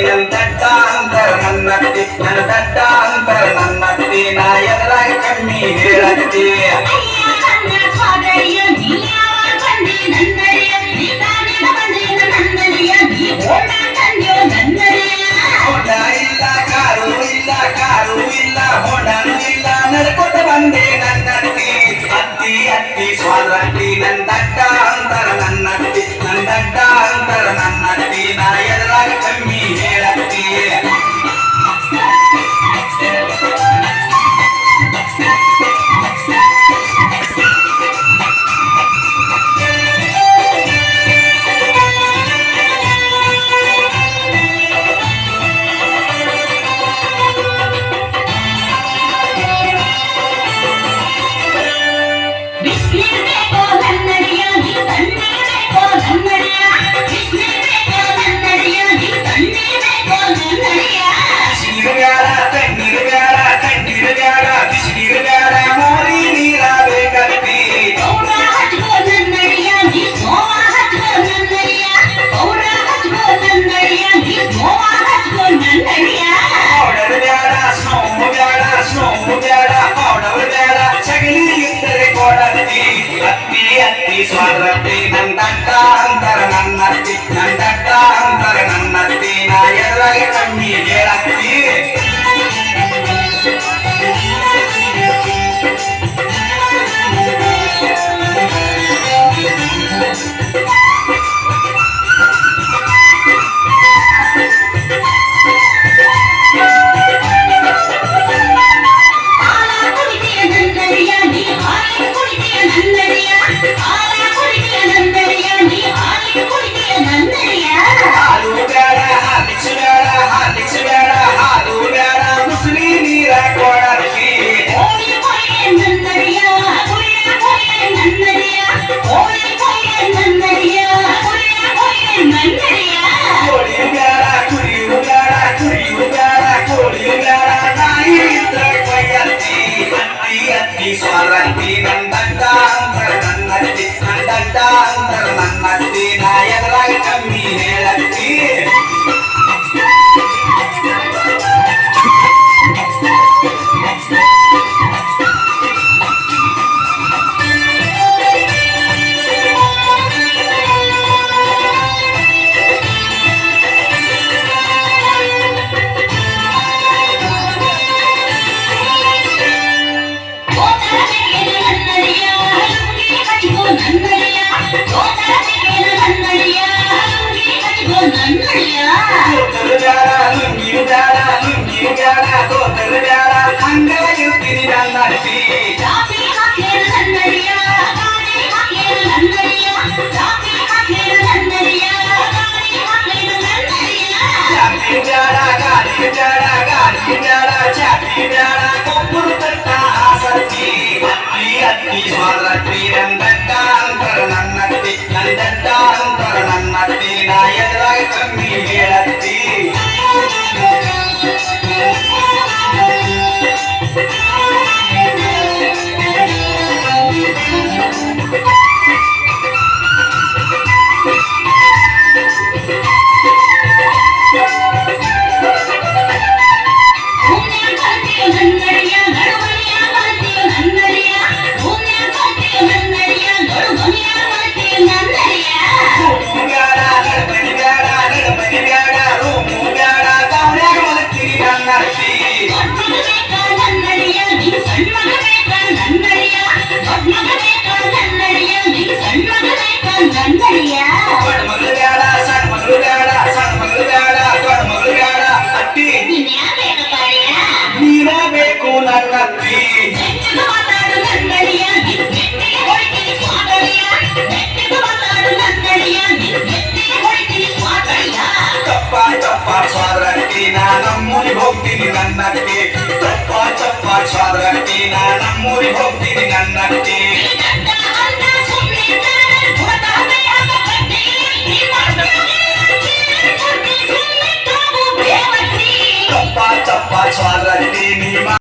ನಂದಡ್ಡ ಅಂತರ ನನ್ನತ್ತಿ ನಂದಡ್ಡ ಅಂತರ ನನ್ನತ್ತಿ ನಾ ಎದುರಾಗಿ ಕಮ್ಮಿ ಹೇಳತ್ತಿ ನಡ್ಕೊತ ಬಂದೆ ನನ್ನತ್ತಿ ಅತ್ತಿ ಅತ್ತಿ ಸ್ವಾದ್ರತ್ತಿ ನಂದಡ್ಡ ಅಂತರ ನನ್ನತ್ತಿ ನಂದಡ್ಡ ಅಂತರ ನನ್ನತ್ತಿ ನಾ ಎದುರಾಗಿ ಕಮ್ಮಿ ಹೇಳತ್ತಿ ಸ್ವಾದ್ರತ್ತಿ ನಂದಡ್ಡ ಅಂತರ ನನ್ನತ್ತಿ ನಂದಡ್ಡ ಅಂತರ ನನ್ನತ್ತಿ ನಾ ಎದುರಾಗಿ ಕಮ್ಮಿ ಹೇಳತ್ತಿ ಸ್ವಾದ್ರತ್ತಿ ನಂದಡ್ಡ ಅಂತರ ನನ್ನತ್ತಿ ನಂದಡ್ಡ ಅಂತರ ನನ್ನತ್ತಿ ನಾ ಎದುರಾಗಿ ಕಮ್ಮಿ ಹೇಳತ್ತಿ ಹಂಗವಾಗಿರ್ತೀನಿ ನನ್ನತ್ತಿ ಚಾಪಿ ಬ್ಯಾಡ ಗಾಡಿ ಬ್ಯಾಡ ಗಾಡಿ ಬ್ಯಾಡ ಚಾಪಿ ಬ್ಯಾಡ ಕೊಬ್ಬರು ತಟ್ಟ ಆಸಕ್ತಿ ಅತ್ತಿ ಅತ್ತಿ ಸ್ವಾದ್ರತ್ತಿ ನಂದಡ್ಡ ಅಂತರ ನನ್ನತ್ತಿ ನಂದಡ್ಡ ಅಂತರ ನನ್ನತ್ತಿ ನಾ ಎದುರಾಗಿ ಕಮ್ಮಿ ಹೇಳತ್ತಿ ಸ್ವಾದ್ರತ್ತಿ ನಾ ನಮ್ಮೂರಿಗೆ ಹೋಗ್ತೀನಿ ನನ್ನತ್ತಿ ಚಪ್ಪ ಚಪ್ಪ ಸ್ವಾದ್ರತ್ತಿ ನಾ ನಮ್ಮೂರಿಗೆ ಹೋಗ್ತೀನಿ ನನ್ನತ್ತಿ ಚಪ್ಪ ಚಪ್ಪ ಸ್ವಾದ್ರತ್ತಿ